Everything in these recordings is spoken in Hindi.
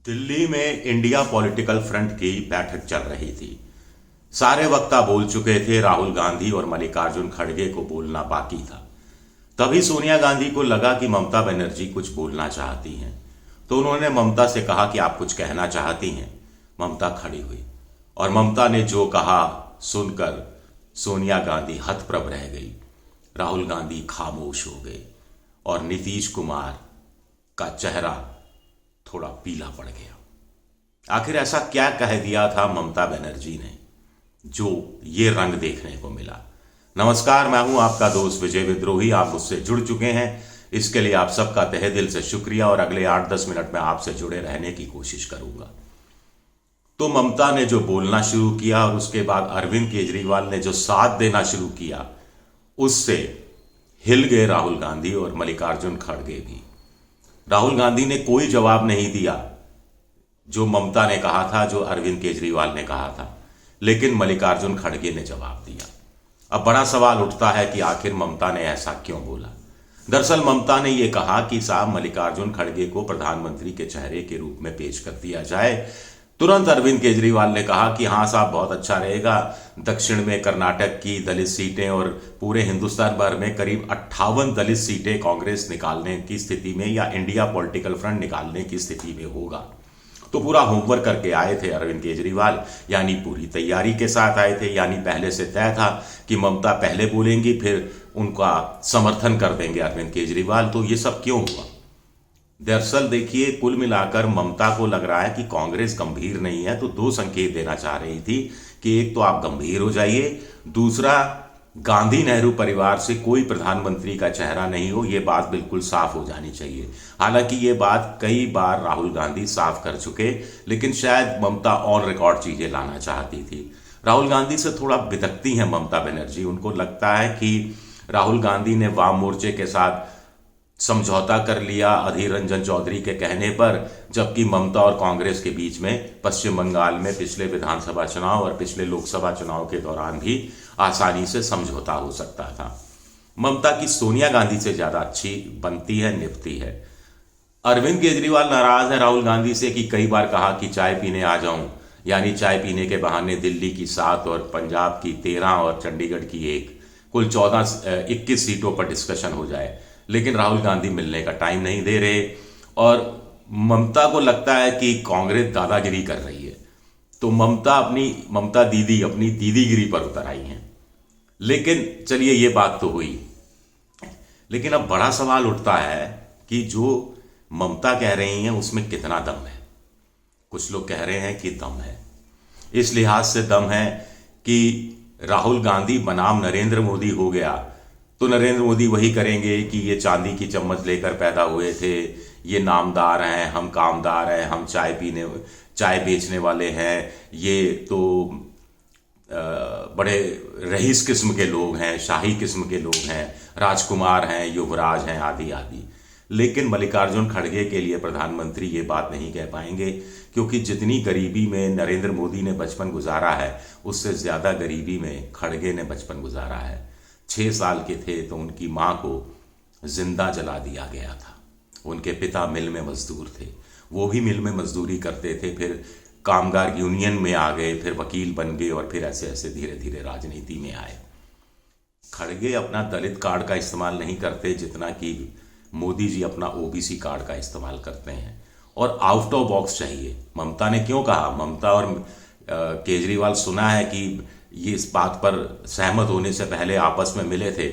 दिल्ली में इंडिया पॉलिटिकल फ्रंट की बैठक चल रही थी। सारे वक्ता बोल चुके थे, राहुल गांधी और मल्लिकार्जुन खड़गे को बोलना बाकी था। तभी सोनिया गांधी को लगा कि ममता बनर्जी कुछ बोलना चाहती हैं, तो उन्होंने ममता से कहा कि आप कुछ कहना चाहती हैं। ममता खड़ी हुई और ममता ने जो कहा सुनकर सोनिया गांधी हतप्रभ रह गई। राहुल गांधी खामोश हो गए और नीतीश कुमार का चेहरा थोड़ा पीला पड़ गया। आखिर ऐसा क्या कह दिया था ममता बनर्जी ने जो ये रंग देखने को मिला। नमस्कार, मैं हूं आपका दोस्त विजय विद्रोही। आप मुझसे जुड़ चुके हैं, इसके लिए आप सबका तहे दिल से शुक्रिया और अगले 8-10 मिनट में आपसे जुड़े रहने की कोशिश करूंगा। तो ममता ने जो बोलना शुरू किया और उसके बाद अरविंद केजरीवाल ने जो साथ देना शुरू किया, उससे हिल गए राहुल गांधी और मल्लिकार्जुन खड़गे भी। राहुल गांधी ने कोई जवाब नहीं दिया जो ममता ने कहा था, जो अरविंद केजरीवाल ने कहा था, लेकिन मल्लिकार्जुन खड़गे ने जवाब दिया। अब बड़ा सवाल उठता है कि आखिर ममता ने ऐसा क्यों बोला। दरअसल ममता ने यह कहा कि साहब मल्लिकार्जुन खड़गे को प्रधानमंत्री के चेहरे के रूप में पेश कर दिया जाए। तुरंत अरविंद केजरीवाल ने कहा कि हाँ साहब, बहुत अच्छा रहेगा। दक्षिण में कर्नाटक की दलित सीटें और पूरे हिंदुस्तान भर में करीब 58 दलित सीटें कांग्रेस निकालने की स्थिति में या इंडिया पॉलिटिकल फ्रंट निकालने की स्थिति में होगा। तो पूरा होमवर्क करके आए थे अरविंद केजरीवाल, यानी पूरी तैयारी के साथ आए थे। यानी पहले से तय था कि ममता पहले बोलेंगी, फिर उनका समर्थन कर देंगे अरविंद केजरीवाल। तो ये सब क्यों हुआ? दरअसल देखिए, कुल मिलाकर ममता को लग रहा है कि कांग्रेस गंभीर नहीं है, तो दो संकेत देना चाह रही थी कि एक तो आप गंभीर हो जाइए, दूसरा गांधी नेहरू परिवार से कोई प्रधानमंत्री का चेहरा नहीं हो। ये बात बिल्कुल साफ हो जानी चाहिए। हालांकि ये बात कई बार राहुल गांधी साफ कर चुके, लेकिन शायद ममता ऑन रिकॉर्ड चीजें लाना चाहती थी। राहुल गांधी से थोड़ा बिदकती हैं ममता बनर्जी। उनको लगता है कि राहुल गांधी ने वाम मोर्चे के साथ समझौता कर लिया अधीर रंजन चौधरी के कहने पर, जबकि ममता और कांग्रेस के बीच में पश्चिम बंगाल में पिछले विधानसभा चुनाव और पिछले लोकसभा चुनाव के दौरान भी आसानी से समझौता हो सकता था। ममता की सोनिया गांधी से ज्यादा अच्छी बनती है, निभती है। अरविंद केजरीवाल नाराज है राहुल गांधी से कि कई बार कहा कि चाय पीने आ जाऊं, यानी चाय पीने के बहाने दिल्ली की 7 और पंजाब की 13 और चंडीगढ़ की 1, कुल 21 सीटों पर डिस्कशन हो जाए। लेकिन राहुल गांधी मिलने का टाइम नहीं दे रहे और ममता को लगता है कि कांग्रेस दादागिरी कर रही है, तो ममता दीदी अपनी दीदीगिरी पर उतर आई हैं। लेकिन चलिए, ये बात तो हुई, लेकिन अब बड़ा सवाल उठता है कि जो ममता कह रही हैं उसमें कितना दम है। कुछ लोग कह रहे हैं कि दम है। इस लिहाज से दम है कि राहुल गांधी बनाम नरेंद्र मोदी हो गया तो नरेंद्र मोदी वही करेंगे कि ये चांदी की चम्मच लेकर पैदा हुए थे, ये नामदार हैं, हम कामदार हैं, हम चाय बेचने वाले हैं, ये तो बड़े रईस किस्म के लोग हैं, शाही किस्म के लोग हैं, राजकुमार हैं, युवराज हैं, आदि आदि। लेकिन मल्लिकार्जुन खड़गे के लिए प्रधानमंत्री ये बात नहीं कह पाएंगे, क्योंकि जितनी गरीबी में नरेंद्र मोदी ने बचपन गुजारा है, उससे ज्यादा गरीबी में खड़गे ने बचपन गुजारा है। 6 साल के थे तो उनकी मां को जिंदा जला दिया गया था। उनके पिता मिल में मजदूर थे, वो भी मिल में मजदूरी करते थे, फिर कामगार यूनियन में आ गए, फिर वकील बन गए और फिर ऐसे ऐसे धीरे धीरे राजनीति में आए। खड़गे अपना दलित कार्ड का इस्तेमाल नहीं करते जितना कि मोदी जी अपना ओबीसी कार्ड का इस्तेमाल करते हैं, और आउट ऑफ बॉक्स चाहिए। ममता ने क्यों कहा? ममता और केजरीवाल सुना है कि ये इस बात पर सहमत होने से पहले आपस में मिले थे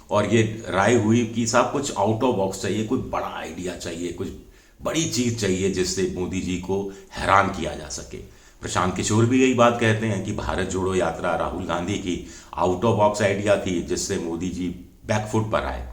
और ये राय हुई कि साहब कुछ आउट ऑफ बॉक्स चाहिए, कुछ बड़ा आइडिया चाहिए, कुछ बड़ी चीज चाहिए जिससे मोदी जी को हैरान किया जा सके। प्रशांत किशोर भी यही बात कहते हैं कि भारत जोड़ो यात्रा राहुल गांधी की आउट ऑफ बॉक्स आइडिया थी, जिससे मोदी जी बैकफुट पर आए।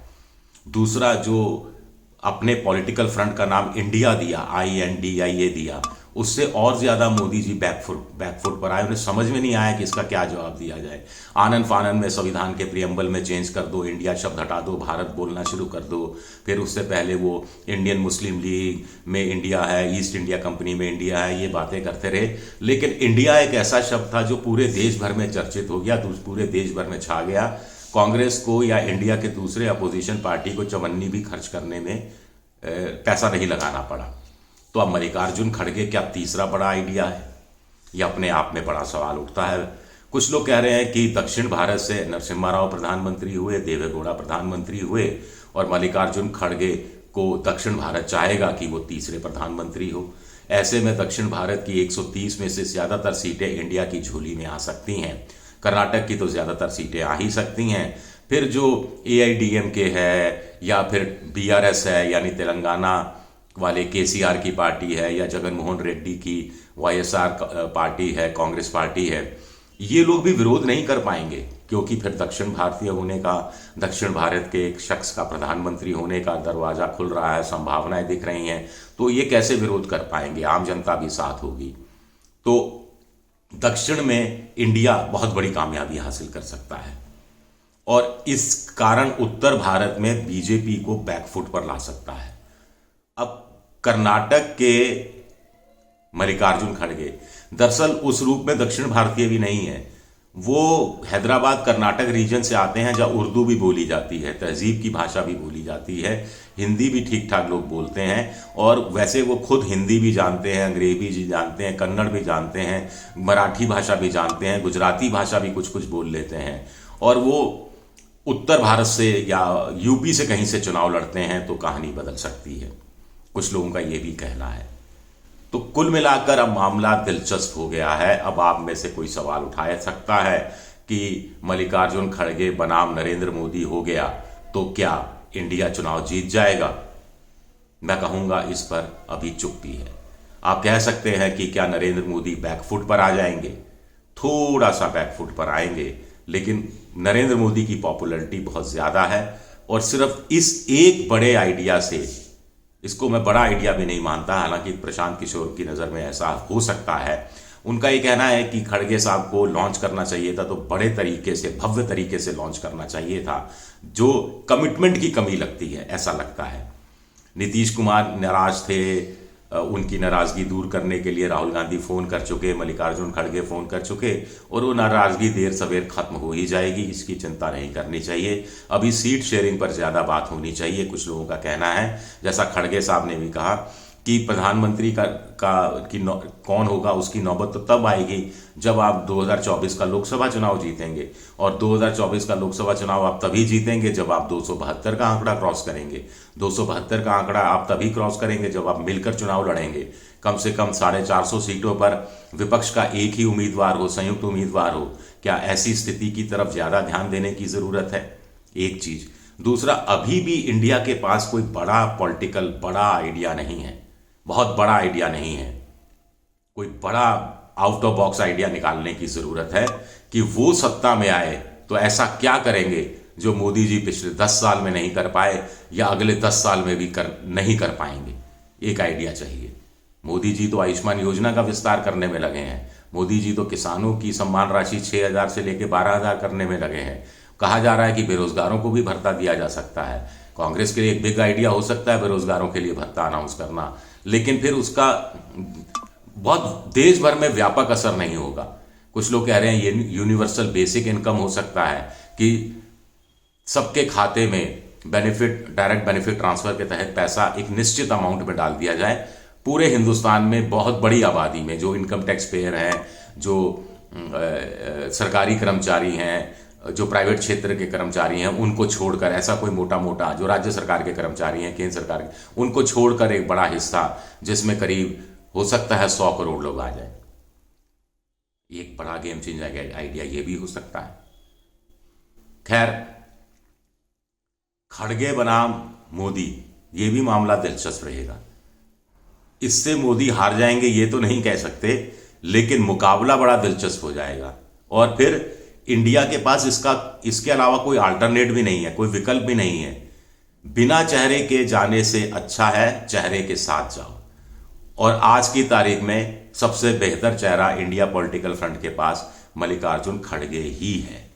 दूसरा, जो अपने पॉलिटिकल फ्रंट का नाम इंडिया दिया, INDIA दिया, उससे और ज्यादा मोदी जी बैकफुट पर आए। उन्हें समझ में नहीं आया कि इसका क्या जवाब दिया जाए। आनन फानन में संविधान के प्रियम्बल में चेंज कर दो, इंडिया शब्द हटा दो, भारत बोलना शुरू कर दो। फिर उससे पहले वो इंडियन मुस्लिम लीग में इंडिया है, ईस्ट इंडिया कंपनी में इंडिया है, ये बातें करते रहे। लेकिन इंडिया एक ऐसा शब्द था जो पूरे देश भर में चर्चित हो गया, पूरे देश भर में छा गया। कांग्रेस को या इंडिया के दूसरे अपोजिशन पार्टी को चवन्नी भी खर्च करने में पैसा नहीं लगाना पड़ा। तो अब मल्लिकार्जुन खड़गे क्या तीसरा बड़ा आइडिया है? यह अपने आप में बड़ा सवाल उठता है। कुछ लोग कह रहे हैं कि दक्षिण भारत से नरसिम्हा राव प्रधानमंत्री हुए, देवेगौड़ा प्रधानमंत्री हुए, और मल्लिकार्जुन खड़गे को दक्षिण भारत चाहेगा कि वो तीसरे प्रधानमंत्री हो। ऐसे में दक्षिण भारत की 130 में से ज़्यादातर सीटें इंडिया की झोली में आ सकती हैं। कर्नाटक की तो ज़्यादातर सीटें आ ही सकती हैं। फिर जो AIDMK है या फिर BRS है यानी तेलंगाना वाले KCR की पार्टी है, या जगन मोहन रेड्डी की YSR पार्टी है, कांग्रेस पार्टी है, ये लोग भी विरोध नहीं कर पाएंगे, क्योंकि फिर दक्षिण भारतीय होने का, दक्षिण भारत के एक शख्स का प्रधानमंत्री होने का दरवाजा खुल रहा है, संभावनाएं दिख रही हैं। तो ये कैसे विरोध कर पाएंगे? आम जनता भी साथ होगी। तो दक्षिण में इंडिया बहुत बड़ी कामयाबी हासिल कर सकता है, और इस कारण उत्तर भारत में बीजेपी को बैकफुट पर ला सकता है। अब कर्नाटक के मल्लिकार्जुन खड़गे दरअसल उस रूप में दक्षिण भारतीय भी नहीं है। वो हैदराबाद कर्नाटक रीजन से आते हैं, जहाँ उर्दू भी बोली जाती है, तहजीब की भाषा भी बोली जाती है, हिंदी भी ठीक ठाक लोग बोलते हैं, और वैसे वो खुद हिंदी भी जानते हैं, अंग्रेजी भी जानते हैं, कन्नड़ भी जानते हैं, मराठी भाषा भी जानते हैं, गुजराती भाषा भी कुछ कुछ बोल लेते हैं। और वो उत्तर भारत से या यूपी से कहीं से चुनाव लड़ते हैं तो कहानी बदल सकती है। कुछ लोगों का ये भी कहना है। तो कुल मिलाकर अब मामला दिलचस्प हो गया है। अब आप में से कोई सवाल उठा सकता है कि मल्लिकार्जुन खड़गे बनाम नरेंद्र मोदी हो गया तो क्या इंडिया चुनाव जीत जाएगा? मैं कहूंगा इस पर अभी चुप्पी है। आप कह सकते हैं कि क्या नरेंद्र मोदी बैकफुट पर आ जाएंगे? थोड़ा सा बैकफुट पर आएंगे, लेकिन नरेंद्र मोदी की पॉपुलैरिटी बहुत ज़्यादा है, और सिर्फ इस एक बड़े आइडिया से, इसको मैं बड़ा आइडिया भी नहीं मानता, हालांकि प्रशांत किशोर की नज़र में ऐसा हो सकता है। उनका ये कहना है कि खड़गे साहब को लॉन्च करना चाहिए था तो बड़े तरीके से, भव्य तरीके से लॉन्च करना चाहिए था, जो कमिटमेंट की कमी लगती है, ऐसा लगता है। नीतीश कुमार नाराज थे, उनकी नाराज़गी दूर करने के लिए राहुल गांधी फ़ोन कर चुके, मल्लिकार्जुन खड़गे फ़ोन कर चुके, और वो नाराज़गी देर सवेर ख़त्म हो ही जाएगी, इसकी चिंता नहीं करनी चाहिए। अभी सीट शेयरिंग पर ज़्यादा बात होनी चाहिए, कुछ लोगों का कहना है। जैसा खड़गे साहब ने भी कहा कि प्रधानमंत्री कौन होगा उसकी नौबत तो तब आएगी जब आप 2024 का लोकसभा चुनाव जीतेंगे, और 2024 का लोकसभा चुनाव आप तभी जीतेंगे जब आप 272 का आंकड़ा क्रॉस करेंगे। 272 का आंकड़ा आप तभी क्रॉस करेंगे जब आप मिलकर चुनाव लड़ेंगे। कम से कम 450 सीटों पर विपक्ष का एक ही उम्मीदवार हो, संयुक्त उम्मीदवार हो। क्या ऐसी स्थिति की तरफ ज़्यादा ध्यान देने की ज़रूरत है? एक चीज़। दूसरा, अभी भी इंडिया के पास कोई बड़ा पॉलिटिकल बड़ा आइडिया नहीं है, बहुत बड़ा आइडिया नहीं है। कोई बड़ा आउट ऑफ बॉक्स आइडिया निकालने की ज़रूरत है कि वो सत्ता में आए तो ऐसा क्या करेंगे जो मोदी जी पिछले 10 साल में नहीं कर पाए, या अगले 10 साल में भी नहीं कर पाएंगे। एक आइडिया चाहिए। मोदी जी तो आयुष्मान योजना का विस्तार करने में लगे हैं। मोदी जी तो किसानों की सम्मान राशि 6,000 से लेकर 12,000 करने में लगे हैं। कहा जा रहा है कि बेरोजगारों को भी भत्ता दिया जा सकता है। कांग्रेस के लिए एक बिग आइडिया हो सकता है बेरोजगारों के लिए भत्ता अनाउंस करना, लेकिन फिर उसका बहुत देश भर में व्यापक असर नहीं होगा। कुछ लोग कह रहे हैं ये यूनिवर्सल बेसिक इनकम हो सकता है कि सबके खाते में बेनिफिट, डायरेक्ट बेनिफिट ट्रांसफर के तहत पैसा एक निश्चित अमाउंट में डाल दिया जाए। पूरे हिंदुस्तान में बहुत बड़ी आबादी में जो इनकम टैक्स पेयर हैं, जो सरकारी कर्मचारी हैं, जो प्राइवेट क्षेत्र के कर्मचारी हैं, उनको छोड़कर, ऐसा कोई मोटा मोटा जो राज्य सरकार के कर्मचारी हैं, केंद्र सरकार के, उनको छोड़कर एक बड़ा हिस्सा, जिसमें करीब हो सकता है 100 करोड़ लोग आ जाए। एक बड़ा गेम चेंजर आइडिया ये भी हो सकता है। खैर, खड़गे बनाम मोदी, ये भी मामला दिलचस्प रहेगा। इससे मोदी हार जाएंगे ये तो नहीं कह सकते, लेकिन मुकाबला बड़ा दिलचस्प हो जाएगा। और फिर इंडिया के पास इसके अलावा कोई अल्टरनेट भी नहीं है, कोई विकल्प भी नहीं है। बिना चेहरे के जाने से अच्छा है चेहरे के साथ जाओ। और आज की तारीख में सबसे बेहतर चेहरा इंडिया पॉलिटिकल फ्रंट के पास मल्लिकार्जुन खड़गे ही है।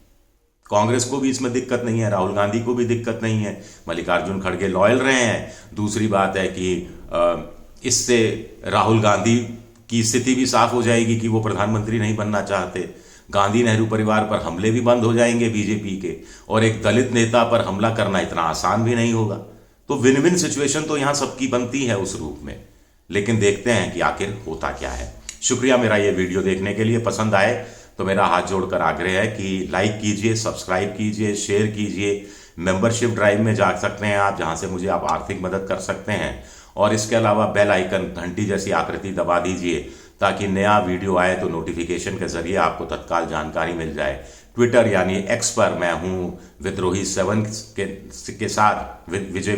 कांग्रेस को भी इसमें दिक्कत नहीं है, राहुल गांधी को भी दिक्कत नहीं है, मल्लिकार्जुन खड़गे लॉयल रहे हैं। दूसरी बात है कि इससे राहुल गांधी की स्थिति भी साफ हो जाएगी कि वो प्रधानमंत्री नहीं बनना चाहते। गांधी नेहरू परिवार पर हमले भी बंद हो जाएंगे बीजेपी के, और एक दलित नेता पर हमला करना इतना आसान भी नहीं होगा। तो विन विन सिचुएशन तो यहाँ सबकी बनती है उस रूप में। लेकिन देखते हैं कि आखिर होता क्या है। शुक्रिया मेरा ये वीडियो देखने के लिए। पसंद आए तो मेरा हाथ जोड़कर आग्रह है कि लाइक कीजिए, सब्सक्राइब कीजिए, शेयर कीजिए। मेंबरशिप ड्राइव में जा सकते हैं आप, जहां से मुझे आप आर्थिक मदद कर सकते हैं। और इसके अलावा बेल आइकन घंटी जैसी आकृति दबा दीजिए ताकि नया वीडियो आए तो नोटिफिकेशन के जरिए आपको तत्काल जानकारी मिल जाए। ट्विटर यानी एक्स पर मैं हूं विद्रोही7 के साथ, विजय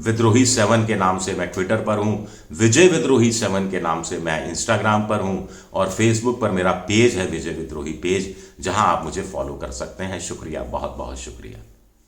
विद्रोही 7 के नाम से मैं ट्विटर पर हूं, विजय विद्रोही 7 के नाम से मैं इंस्टाग्राम पर हूं, और फेसबुक पर मेरा पेज है विजय विद्रोही पेज, जहां आप मुझे फॉलो कर सकते हैं। शुक्रिया, बहुत बहुत शुक्रिया।